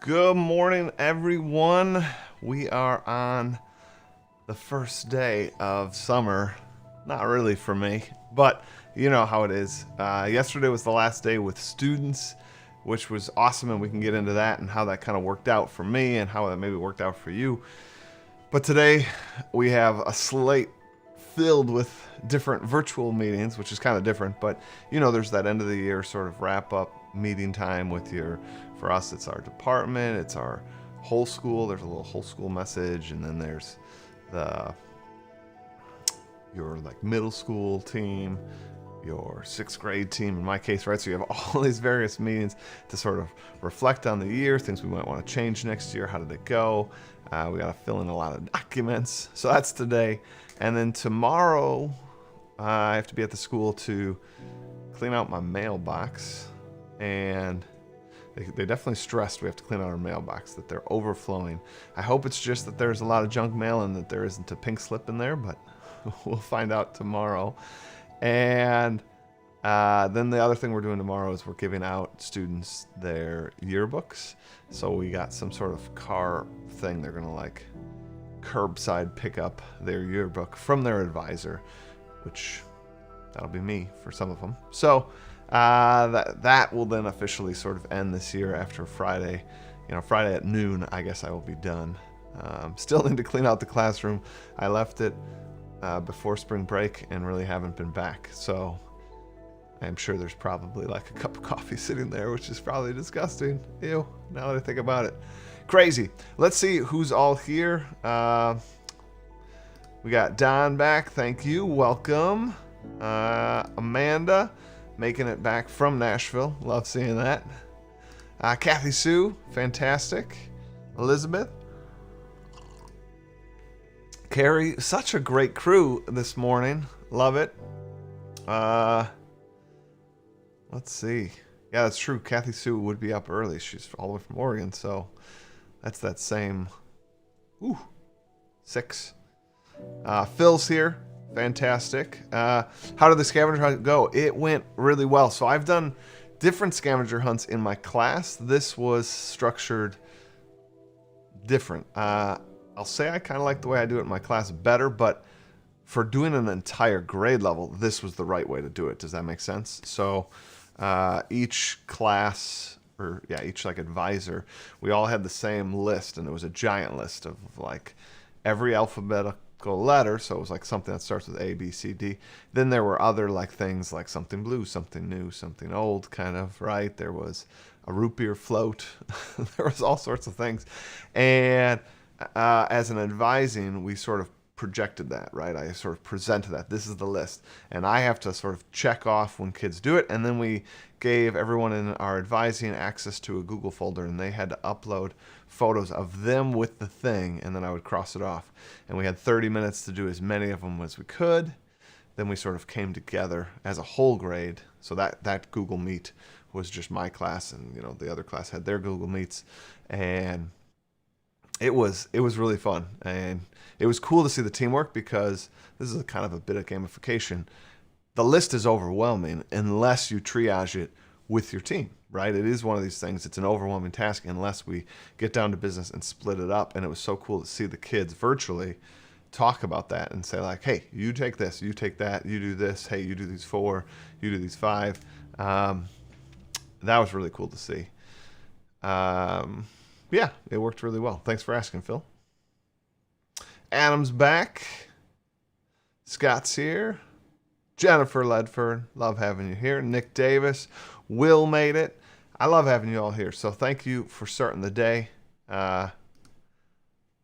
Good morning, everyone. We are on the first day of summer. Not really for me, but you know how it is. Yesterday was the last day with students, which was awesome, and we can get into that and how that kind of worked out for me and how that maybe worked out for you. But today we have a slate filled with different virtual meetings, which is kind of different, but you know, there's that end of the year sort of wrap up meeting time with for us, it's our department, it's our whole school. There's a little whole school message, and then there's your like middle school team, your sixth grade team in my case, right? So you have all these various meetings to sort of reflect on the year, things we might want to change next year. How did it go? We got to fill in a lot of documents. So that's today. And then tomorrow, I have to be at the school to clean out my mailbox. And they definitely stressed we have to clean out our mailbox, that they're overflowing. I hope it's just that there's a lot of junk mail and that there isn't a pink slip in there, but we'll find out tomorrow. And then the other thing we're doing tomorrow is we're giving out students their yearbooks. So we got some sort of car thing. They're going to like curbside pick up their yearbook from their advisor, which that'll be me for some of them. So that will then officially sort of end this year after Friday. You know, Friday at noon, I guess I will be done. Still need to clean out the classroom. I left it before spring break and really haven't been back. So I'm sure there's probably like a cup of coffee sitting there, which is probably disgusting. Ew, now that I think about it. Crazy. Let's see who's all here. We got Don back. Thank you. Welcome. Amanda making it back from Nashville. Love seeing that. Kathy Sue. Fantastic. Elizabeth. Carrie. Such a great crew this morning. Love it. Let's see. Yeah, that's true. Kathy Sue would be up early. She's all the way from Oregon, so that's that same 6. Phil's here. Fantastic. How did the scavenger hunt go? It went really well. So I've done different scavenger hunts in my class. This was structured different. I'll say I kind of like the way I do it in my class better, but for doing an entire grade level, this was the right way to do it. Does that make sense? So each class, each like advisor, we all had the same list, and it was a giant list of like every alphabetical letter. So it was like something that starts with A, B, C, D. Then there were other like things like something blue, something new, something old, kind of, right? There was a root beer float. There was all sorts of things. And as an advising, we sort of projected that, right? I sort of presented that. This is the list. And I have to sort of check off when kids do it. And then we gave everyone in our advising access to a Google folder, and they had to upload photos of them with the thing, and then I would cross it off. And we had 30 minutes to do as many of them as we could. Then we sort of came together as a whole grade. So that Google Meet was just my class, and you know, the other class had their Google Meets. And it was really fun, and it was cool to see the teamwork, because this is a kind of a bit of gamification. The list is overwhelming unless you triage it with your team, right? It is one of these things. It's an overwhelming task unless we get down to business and split it up. And it was so cool to see the kids virtually talk about that and say like, hey, you take this, you take that, you do this. Hey, you do these 4, you do these 5. That was really cool to see. Yeah, it worked really well. Thanks for asking, Phil. Adam's back. Scott's here. Jennifer Ledford, love having you here. Nick Davis. Will made it. I love having you all here. So thank you for starting the day.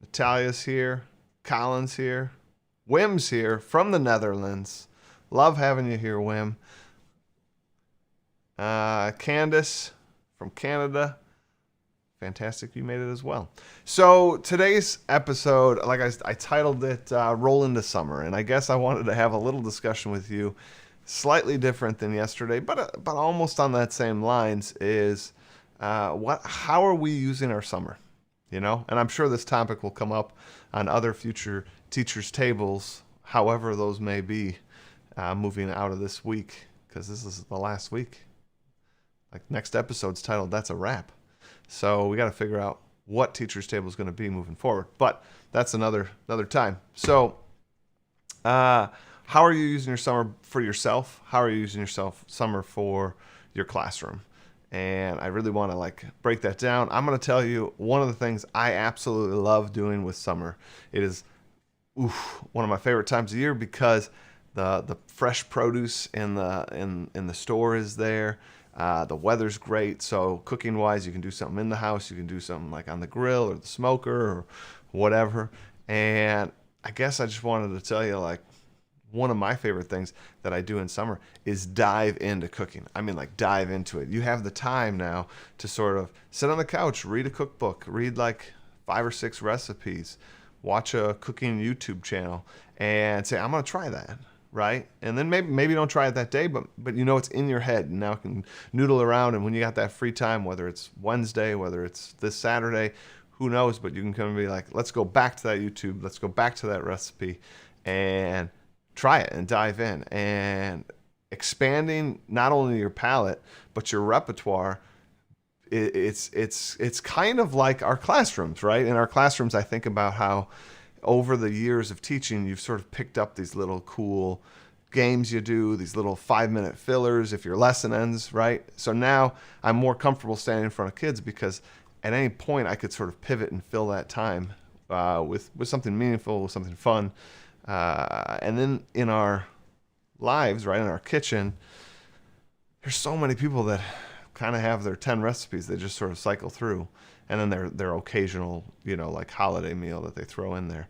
Natalia's here. Colin's here. Wim's here from the Netherlands. Love having you here, Wim. Candace from Canada. Fantastic, you made it as well. So today's episode, like I titled it Roll into Summer, and I guess I wanted to have a little discussion with you, slightly different than yesterday, but almost on that same lines, is how are we using our summer? You know, and I'm sure this topic will come up on other future teachers' tables, however those may be, moving out of this week, because this is the last week. Like next episode's titled, That's a Wrap. So we got to figure out what teacher's table is going to be moving forward. But that's another time. So how are you using your summer for yourself? How are you using yourself summer for your classroom? And I really want to like break that down. I'm going to tell you one of the things I absolutely love doing with summer. It is one of my favorite times of year because the fresh produce in the store is there. The weather's great, so cooking wise, you can do something in the house. You can do something like on the grill or the smoker or whatever. And I guess I just wanted to tell you, like, one of my favorite things that I do in summer is dive into cooking. I mean, like, dive into it. You have the time now to sort of sit on the couch, read a cookbook, read like 5 or 6 recipes, watch a cooking YouTube channel, and say, I'm going to try that, right? And then maybe don't try it that day, but you know it's in your head, and now you can noodle around. And when you got that free time, whether it's Wednesday, whether it's this Saturday, who knows, but you can come and be like, let's go back to that YouTube, let's go back to that recipe and try it and dive in. And expanding not only your palate, but your repertoire. It's kind of like our classrooms, right? In our classrooms, I think about how over the years of teaching, you've sort of picked up these little cool games you do, these little 5-minute fillers if your lesson ends, right? So now I'm more comfortable standing in front of kids because at any point I could sort of pivot and fill that time with something meaningful, with something fun. And then in our lives, right, in our kitchen, there's so many people that kind of have their 10 recipes they just sort of cycle through, and then their occasional, like holiday meal that they throw in there.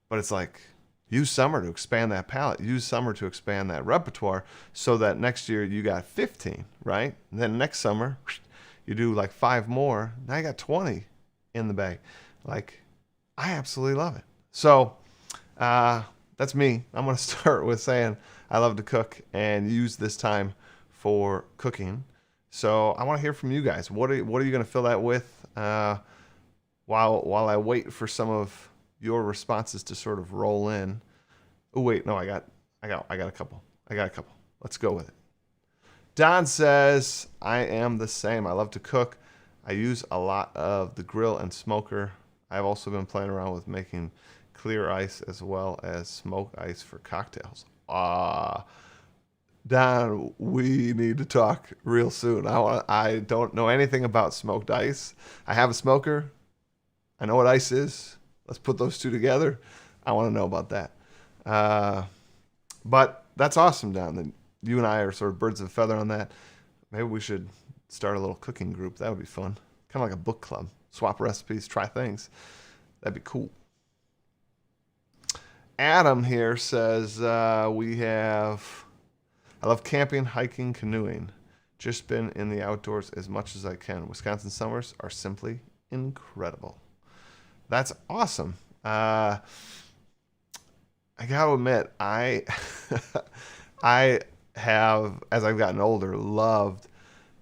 But it's like, use summer to expand that palette, use summer to expand that repertoire so that next year you got 15, right? And then next summer you do like 5 more, now you got 20 in the bag. Like, I absolutely love it. So that's me. I'm going to start with saying I love to cook and use this time for cooking. So I want to hear from you guys. What are you going to fill that with while I wait for some of your responses to sort of roll in? Oh wait, no, I got a couple. Let's go with it. Don says, I am the same. I love to cook. I use a lot of the grill and smoker. I've also been playing around with making clear ice as well as smoke ice for cocktails. Don, we need to talk real soon. I don't know anything about smoked ice. I have a smoker. I know what ice is. Let's put those two together. I want to know about that. But that's awesome, Don. That you and I are sort of birds of a feather on that. Maybe we should start a little cooking group. That would be fun. Kind of like a book club. Swap recipes, try things. That'd be cool. Adam here says, I love camping, hiking, canoeing. Just been in the outdoors as much as I can. Wisconsin summers are simply incredible. That's awesome. I gotta admit, I have, as I've gotten older, loved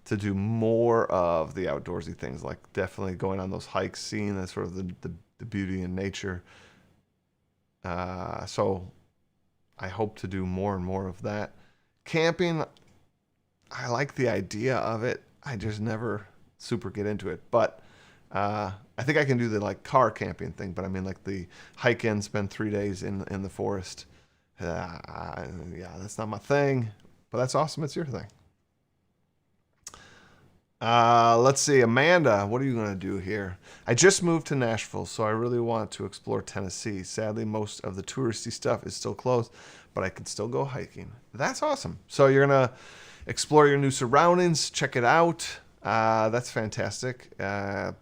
to do more of the outdoorsy things, like definitely going on those hikes, seeing that sort of the beauty in nature. So I hope to do more and more of that. Camping, I like the idea of it. I just never super get into it. But I think I can do the like car camping thing. But I mean, like the hike in, spend 3 days in the forest. Yeah, that's not my thing. But that's awesome. It's your thing. Let's see. Amanda, what are you going to do here? I just moved to Nashville, so I really want to explore Tennessee. Sadly, most of the touristy stuff is still closed, but I can still go hiking. That's awesome. So you're going to explore your new surroundings, check it out. That's fantastic.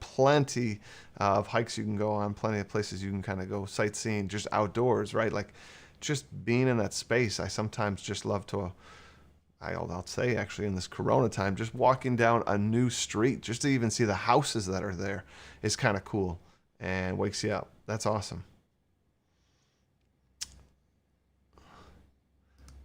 Plenty of hikes you can go on, plenty of places you can kind of go sightseeing, just outdoors, right? Like just being in that space. I sometimes just love to... I'll say actually in this Corona time, just walking down a new street, just to even see the houses that are there is kind of cool and wakes you up. That's awesome.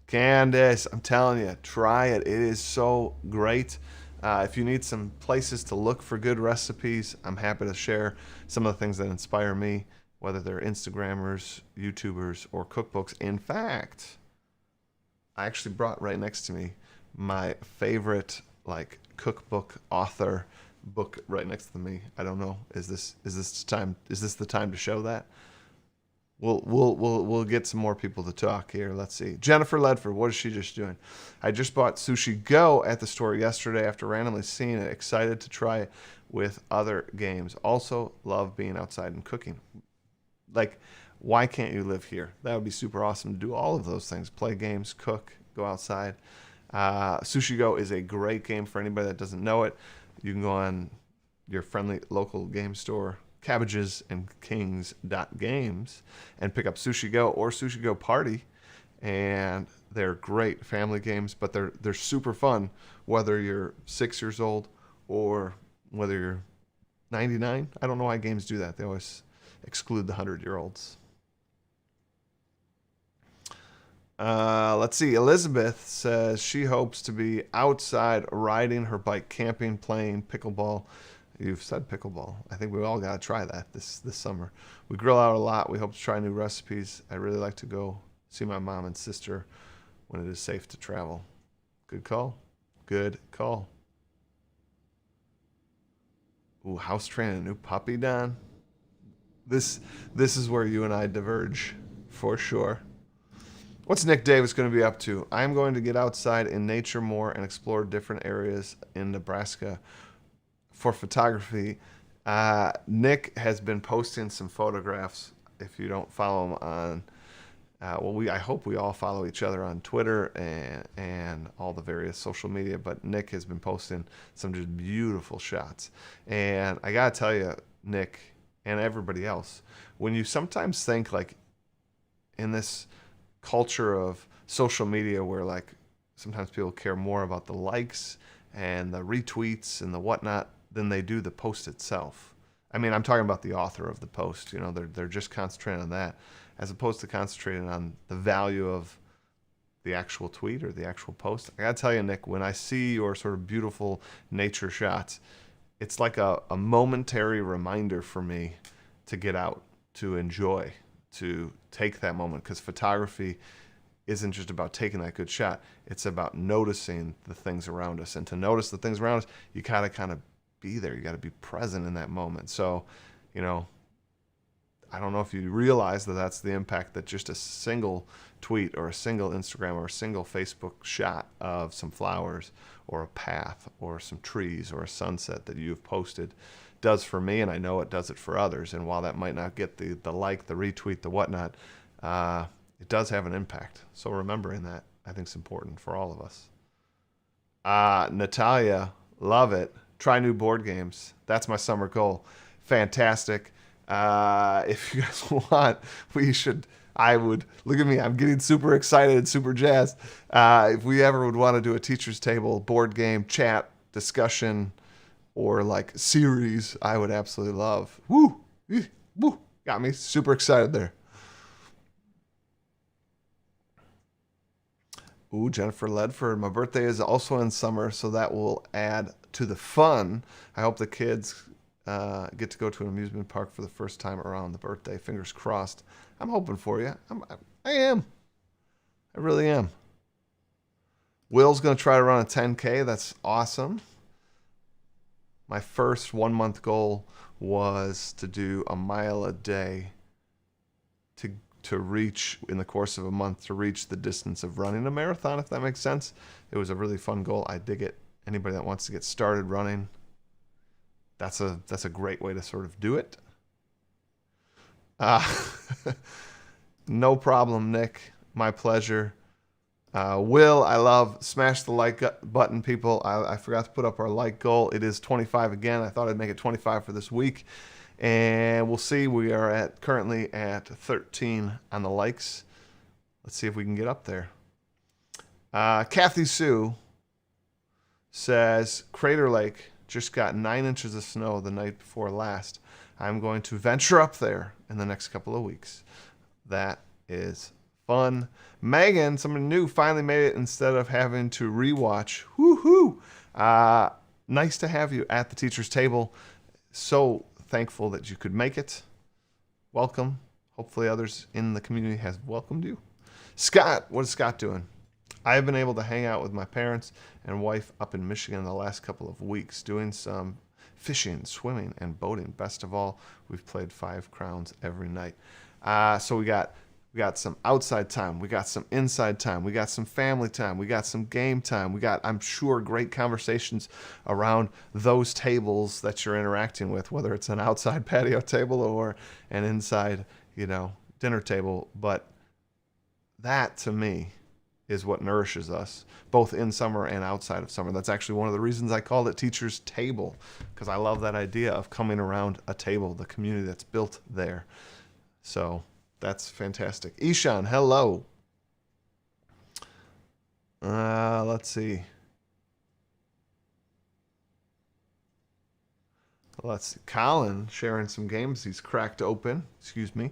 Candace, I'm telling you, try it. It is so great. If you need some places to look for good recipes, I'm happy to share some of the things that inspire me, whether they're Instagrammers, YouTubers, or cookbooks. In fact, I actually brought right next to me my favorite like cookbook author book right next to me. I don't know. Is this the time? Is this the time to show that? We'll get some more people to talk here. Let's see. Jennifer Ledford, what is she just doing? I just bought Sushi Go at the store yesterday after randomly seeing it. Excited to try it with other games. Also, love being outside and cooking. Like, why can't you live here? That would be super awesome to do all of those things. Play games, cook, go outside. Sushi Go is a great game for anybody that doesn't know it. You can go on your friendly local game store, cabbagesandkings.games, and pick up Sushi Go or Sushi Go Party, and they're great family games, but they're super fun whether you're 6 years old or whether you're 99. I don't know why games do that. They always exclude the 100-year-olds. Let's see. Elizabeth says she hopes to be outside riding her bike, camping, playing pickleball. You've said pickleball. I think we all got to try that this summer. We grill out a lot. We hope to try new recipes. I really like to go see my mom and sister when it is safe to travel. Good call. Good call. Ooh, house training a new puppy, Don. This is where you and I diverge for sure. What's Nick Davis going to be up to? I'm going to get outside in nature more and explore different areas in Nebraska for photography. Nick has been posting some photographs. If you don't follow him on, I hope we all follow each other on Twitter and all the various social media. But Nick has been posting some just beautiful shots. And I gotta tell you, Nick and everybody else, when you sometimes think like in this culture of social media where like sometimes people care more about the likes and the retweets and the whatnot than they do the post itself. I mean, I'm talking about the author of the post. You know, they're just concentrating on that as opposed to concentrating on the value of the actual tweet or the actual post. I gotta tell you, Nick, when I see your sort of beautiful nature shots, it's like a momentary reminder for me to get out, to enjoy, to take that moment, because photography isn't just about taking that good shot. It's about noticing the things around us. And to notice the things around us, you gotta kind of be there. You gotta be present in that moment. So, you know, I don't know if you realize that that's the impact that just a single tweet or a single Instagram or a single Facebook shot of some flowers or a path or some trees or a sunset that you've posted does for me, and I know it does it for others. And while that might not get the like, the retweet, the whatnot, it does have an impact. So remembering that, I think, is important for all of us. Natalia, love it. Try new board games. That's my summer goal. Fantastic. If you guys want, I would, look at me, I'm getting super excited, super jazzed. If we ever would want to do a teacher's table, board game, chat, discussion, or like series, I would absolutely love. Woo! Woo! Got me super excited there. Ooh, Jennifer Ledford. My birthday is also in summer, so that will add to the fun. I hope the kids get to go to an amusement park for the first time around the birthday. Fingers crossed. I'm hoping for you. I am. I really am. Will's going to try to run a 10K. That's awesome. My first 1 month goal was to do a mile a day to reach, in the course of a month, to reach the distance of running a marathon, if that makes sense. It was a really fun goal. I dig it. Anybody that wants to get started running, that's a great way to sort of do it. No problem, Nick. My pleasure. Will, I love. Smash the like button, people. I forgot to put up our like goal. It is 25 again. I thought I'd make it 25 for this week. And we'll see. We are currently at 13 on the likes. Let's see if we can get up there. Kathy Sue says, Crater Lake just got 9 inches of snow the night before last. I'm going to venture up there in the next couple of weeks. That is fun. Megan, someone new, finally made it instead of having to rewatch. Woohoo! Nice to have you at the teacher's table. So thankful that you could make it. Welcome. Hopefully others in the community has welcomed you. Scott, what is Scott doing? I have been able to hang out with my parents and wife up in Michigan the last couple of weeks, doing some fishing, swimming, and boating. Best of all, we've played 5 crowns every night. So we got some outside time. We got some inside time. We got some family time. We got some game time. We got, I'm sure, great conversations around those tables that you're interacting with, whether it's an outside patio table or an inside, dinner table. But that, to me, is what nourishes us, both in summer and outside of summer. That's actually one of the reasons I called it Teacher's Table, because I love that idea of coming around a table, the community that's built there. So that's fantastic. Ishan, hello. Let's see. Colin sharing some games he's cracked open. Excuse me.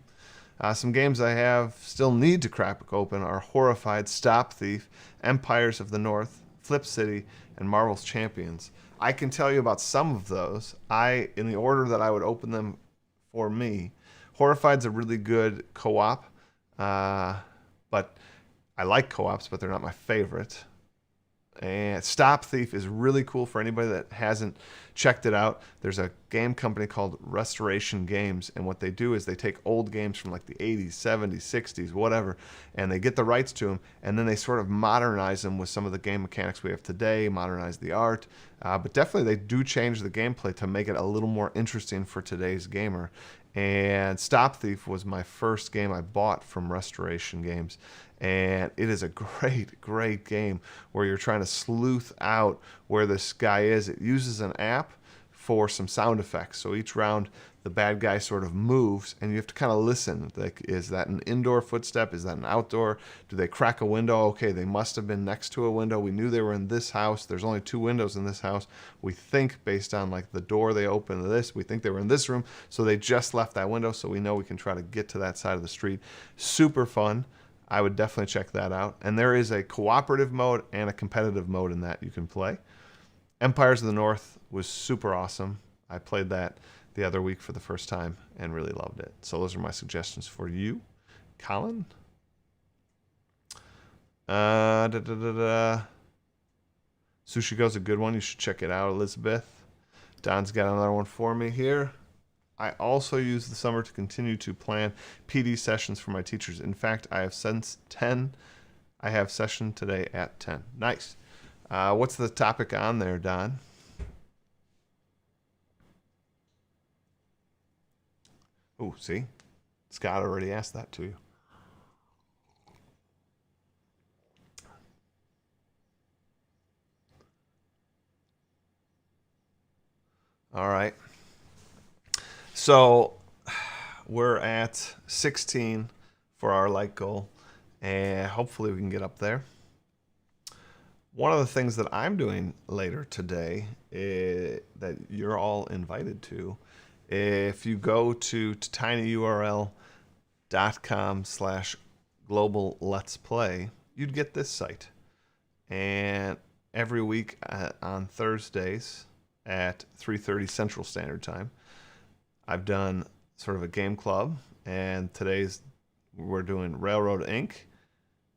Some games I still need to crack open are Horrified, Stop Thief, Empires of the North, Flip City, and Marvel's Champions. I can tell you about some of those. In the order that I would open them for me, Horrified's a really good co-op, but I like co-ops, but they're not my favorite. And Stop Thief is really cool for anybody that hasn't checked it out. There's a game company called Restoration Games, and what they do is they take old games from like the 80s, 70s, 60s, whatever, and they get the rights to them, and then they sort of modernize them with some of the game mechanics we have today, modernize the art, but definitely they do change the gameplay to make it a little more interesting for today's gamer. And Stop Thief was my first game I bought from Restoration Games. And it is a great, great game where you're trying to sleuth out where this guy is. It uses an app for some sound effects. So each round, the bad guy sort of moves, and you have to kind of listen. Like, is that an indoor footstep? Is that an outdoor? Do they crack a window? Okay, they must have been next to a window. We knew they were in this house. There's only 2 windows in this house. We think, based on like the door they opened to this, we think they were in this room. So they just left that window, so we know we can try to get to that side of the street. Super fun. I would definitely check that out. And there is a cooperative mode and a competitive mode in that you can play. Empires of the North was super awesome. I played that the other week for the first time and really loved it. So those are my suggestions for you. Colin? Sushi Go's a good one. You should check it out, Elizabeth. Don's got another one for me here. I also use the summer to continue to plan PD sessions for my teachers. In fact, I have since 10. I have session today at 10. Nice. What's the topic on there, Don? Oh, see? Scott already asked that to you. All right. So we're at 16 for our like goal, and hopefully we can get up there. One of the things that I'm doing later today that you're all invited to, if you go to tinyurl.com/global let's play, you'd get this site. And every week on Thursdays at 3:30 Central Standard Time, I've done sort of a game club, and we're doing Railroad Inc.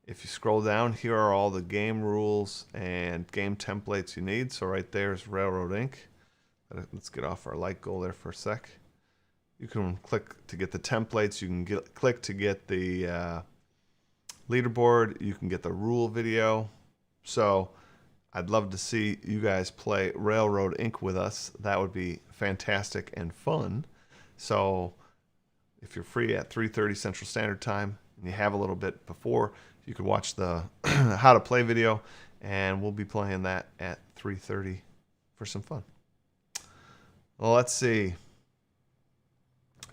If you scroll down, here are all the game rules and game templates you need. So right there is Railroad Inc. Let's get off our like goal there for a sec. You can click to get the templates. You can click to get the leaderboard. You can get the rule video. So I'd love to see you guys play Railroad Inc. with us. That would be fantastic and fun. So if you're free at 3:30 Central Standard Time and you have a little bit before, you could watch the how to play video, and we'll be playing that at 3:30 for some fun. Well, let's see.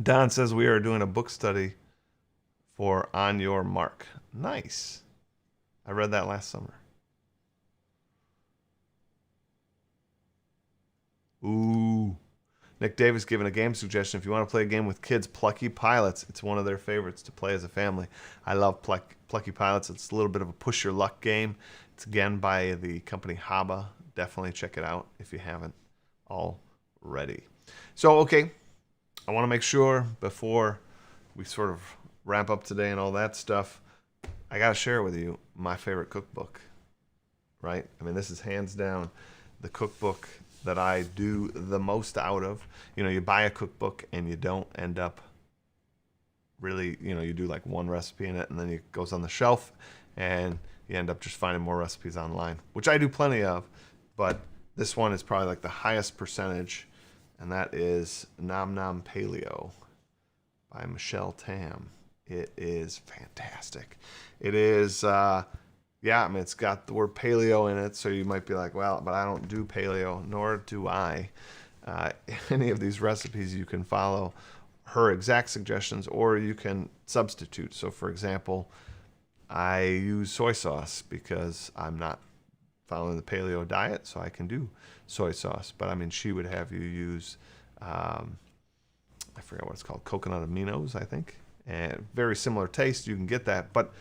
Don says we are doing a book study for On Your Mark. Nice. I read that last summer. Ooh. Nick Davis giving a game suggestion. If you want to play a game with kids, Plucky Pilots. It's one of their favorites to play as a family. I love Plucky Pilots. It's a little bit of a push your luck game. It's again by the company Haba. Definitely check it out if you haven't already. So, okay. I want to make sure before we sort of wrap up today and all that stuff, I got to share with you my favorite cookbook, right? I mean, this is hands down the cookbook that I do the most out of. You know, you buy a cookbook and you don't end up really, you know, you do like one recipe in it and then it goes on the shelf and you end up just finding more recipes online, which I do plenty of, but this one is probably like the highest percentage, and that is Nom Nom Paleo by Michelle Tam. It is fantastic. It is, yeah, I mean, it's got the word paleo in it, so you might be like, well, but I don't do paleo, nor do I. Any of these recipes you can follow her exact suggestions, or you can substitute. So, for example, I use soy sauce because I'm not following the paleo diet, so I can do soy sauce. But I mean, she would have you use, I forget what it's called, coconut aminos, I think. And very similar taste, you can get that. But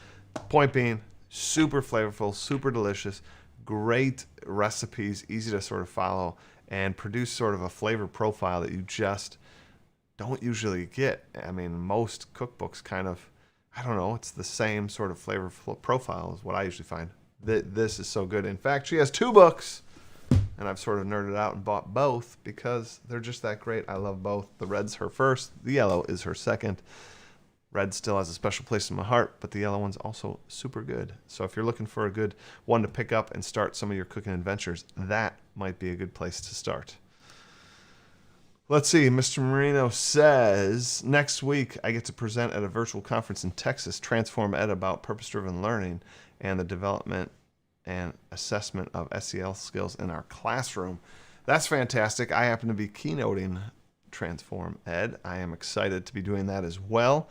point being, super flavorful, super delicious, great recipes, easy to sort of follow, and produce sort of a flavor profile that you just don't usually get. I mean, most cookbooks kind of, I don't know, it's the same sort of flavor profile as what I usually find. This is so good. In fact, she has 2 books, and I've sort of nerded out and bought both because they're just that great. I love both. The red's her first, the yellow is her second. Red still has a special place in my heart, but the yellow one's also super good. So if you're looking for a good one to pick up and start some of your cooking adventures, that might be a good place to start. Let's see, Mr. Marino says, next week I get to present at a virtual conference in Texas, Transform Ed, about purpose-driven learning and the development and assessment of SEL skills in our classroom. That's fantastic. I happen to be keynoting Transform Ed. I am excited to be doing that as well.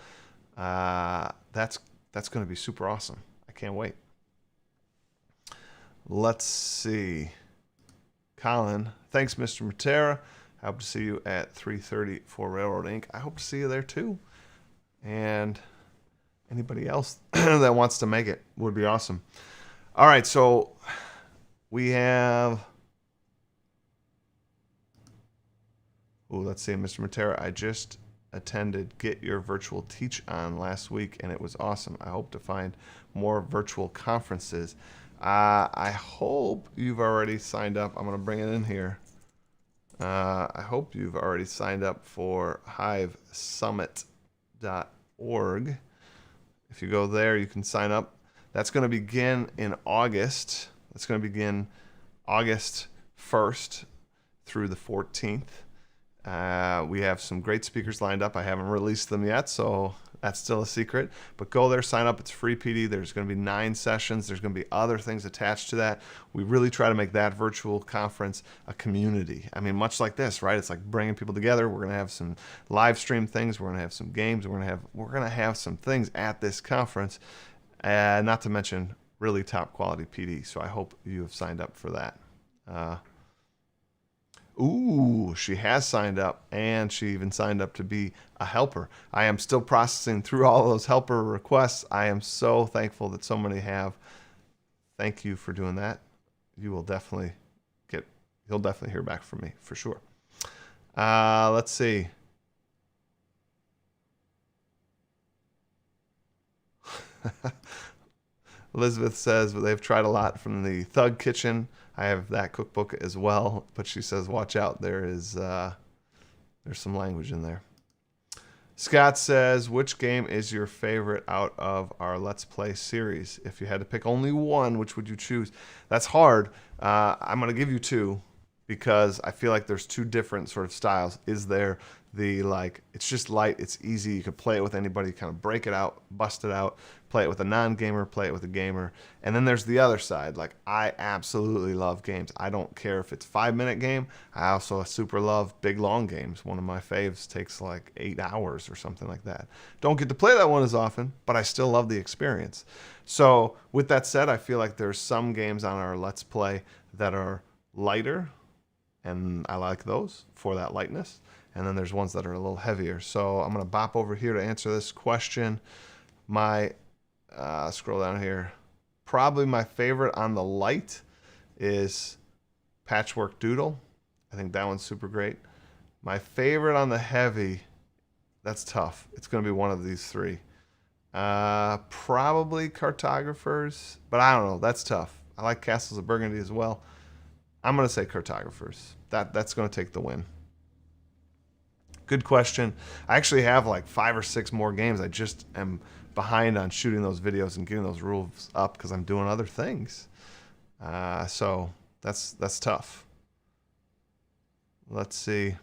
That's going to be super awesome. I can't wait. Let's see. Colin, thanks, Mr. Matera. I hope to see you at 3:30 for Railroad Inc. I hope to see you there too. And anybody else that wants to make it would be awesome. All right, so we have... Oh, let's see, Mr. Matera, I just attended Get Your Virtual Teach On last week, and it was awesome. I hope to find more virtual conferences. I hope you've already signed up. I'm going to bring it in here. I hope you've already signed up for hivesummit.org. If you go there, you can sign up. That's going to begin in August. That's going to begin August 1st through the 14th. We have some great speakers lined up. I haven't released them yet, so that's still a secret. But go there, sign up. It's free PD. There's going to be 9 sessions. There's going to be other things attached to that. We really try to make that virtual conference a community. I mean, much like this, right? It's like bringing people together. We're going to have some live stream things. We're going to have some games. We're going to have some things at this conference. Not to mention really top quality PD. So I hope you have signed up for that. Ooh, she has signed up, and she even signed up to be a helper. I am still processing through all those helper requests. I am so thankful that so many have. Thank you for doing that. You'll definitely hear back from me for sure. Let's see. Elizabeth says they've tried a lot from the Thug Kitchen. I have that cookbook as well, but she says, watch out, there's some language in there. Scott says, which game is your favorite out of our Let's Play series? If you had to pick only one, which would you choose? That's hard. I'm going to give you 2 because I feel like there's 2 different sort of styles. Is there the, like, it's just light, it's easy, you can play it with anybody, kind of break it out, bust it out, play it with a non-gamer, play it with a gamer. And then there's the other side. Like, I absolutely love games. I don't care if it's a 5-minute game. I also super love big, long games. One of my faves takes like 8 hours or something like that. Don't get to play that one as often, but I still love the experience. So with that said, I feel like there's some games on our Let's Play that are lighter, and I like those for that lightness. And then there's ones that are a little heavier. So I'm going to bop over here to answer this question. My scroll down here. Probably my favorite on the light is Patchwork Doodle. I think that one's super great. My favorite on the heavy, that's tough. It's going to be one of these 3. Probably Cartographers, but I don't know. That's tough. I like Castles of Burgundy as well. I'm going to say Cartographers. That's going to take the win. Good question. I actually have like 5 or 6 more games. I just am behind on shooting those videos and getting those rules up because I'm doing other things. So that's tough. Let's see.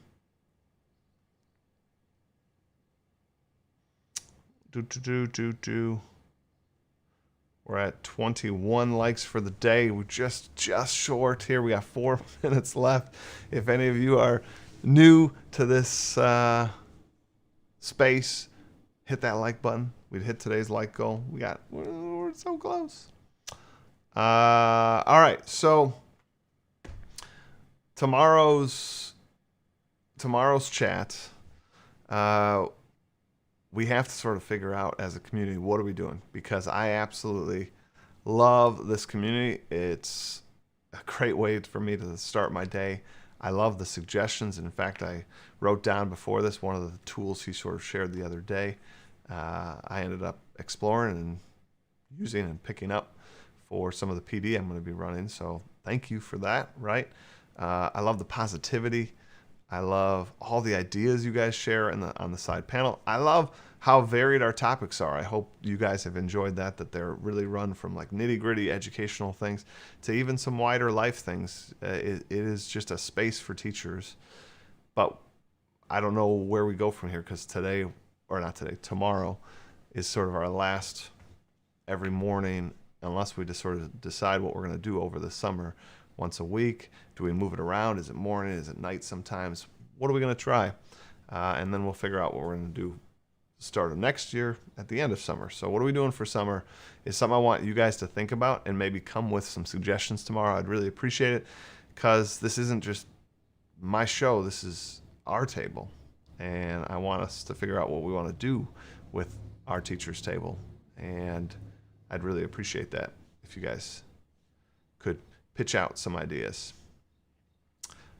We're at 21 likes for the day. We're just short here. We got 4 minutes left. If any of you are new to this space, hit that like button. We'd hit today's like goal. We're so close. All right, so tomorrow's chat, we have to sort of figure out as a community, what are we doing? Because I absolutely love this community. It's a great way for me to start my day. I love the suggestions. In fact, I wrote down before this one of the tools he sort of shared the other day. I ended up exploring and using and picking up for some of the PD I'm going to be running. So thank you for that, right? I love the positivity. I love all the ideas you guys share on the side panel. I love how varied our topics are. I hope you guys have enjoyed that they're really run from like nitty-gritty educational things to even some wider life things. It is just a space for teachers. But I don't know where we go from here because tomorrow is sort of our last every morning, unless we just sort of decide what we're going to do over the summer. Once a week? Do we move it around? Is it morning? Is it night sometimes? What are we going to try? And then we'll figure out what we're going to do start of next year at the end of summer. So what are we doing for summer is something I want you guys to think about and maybe come with some suggestions tomorrow. I'd really appreciate it because this isn't just my show. This is our table. And I want us to figure out what we want to do with our teacher's table. And I'd really appreciate that if you guys could pitch out some ideas.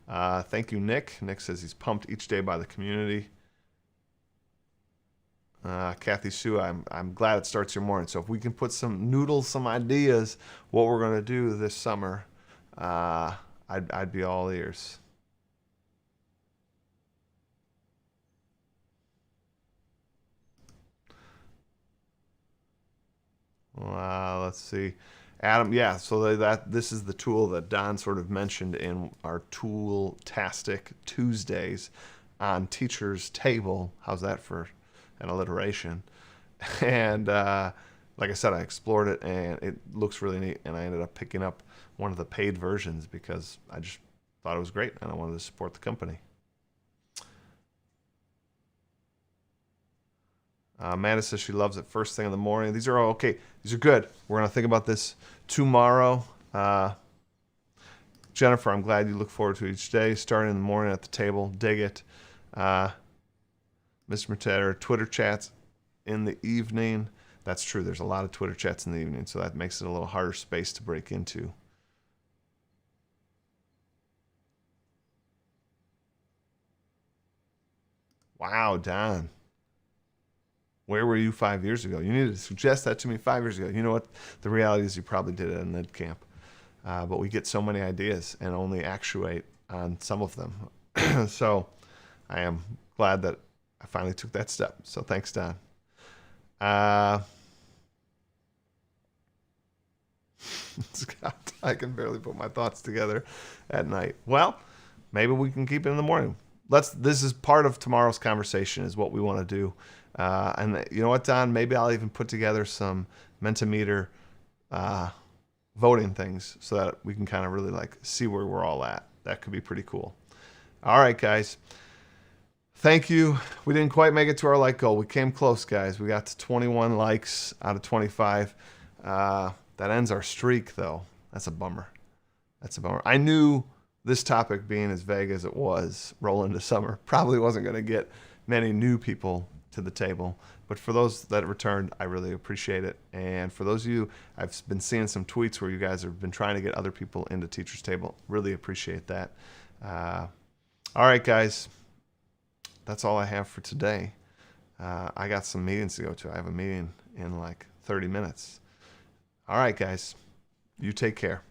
Thank you, Nick. Nick says he's pumped each day by the community. Kathy Sue, I'm glad it starts your morning. So if we can put some ideas, what we're going to do this summer, I'd be all ears. Let's see. Adam, yeah, so this is the tool that Don sort of mentioned in our Tool-tastic Tuesdays on Teacher's Table. How's that for an alliteration? And like I said, I explored it, and it looks really neat, and I ended up picking up one of the paid versions because I just thought it was great, and I wanted to support the company. Amanda says she loves it first thing in the morning. These are all okay. These are good. We're going to think about this tomorrow. Jennifer, I'm glad you look forward to each day. Starting in the morning at the table. Dig it. Mr. Matera, Twitter chats in the evening. That's true. There's a lot of Twitter chats in the evening, so that makes it a little harder space to break into. Wow, Don. Where were you 5 years ago? You needed to suggest that to me 5 years ago. You know what? The reality is you probably did it at Ned Camp. But we get so many ideas and only actuate on some of them. So I am glad that I finally took that step. So thanks, Don. Scott, I can barely put my thoughts together at night. Well, maybe we can keep it in the morning. This is part of tomorrow's conversation is what we want to do. And you know what, Don? Maybe I'll even put together some Mentimeter voting things so that we can kind of really like see where we're all at. That could be pretty cool. All right, guys. Thank you. We didn't quite make it to our like goal. We came close, guys. We got to 21 likes out of 25. That ends our streak, though. That's a bummer. That's a bummer. I knew this topic being as vague as it was, roll into summer, probably wasn't going to get many new people to the table. But for those that returned, I really appreciate it. And for those of you, I've been seeing some tweets where you guys have been trying to get other people into Teacher's Table. Really appreciate that. All right, guys. That's all I have for today. I got some meetings to go to. I have a meeting in like 30 minutes. All right, guys. You take care.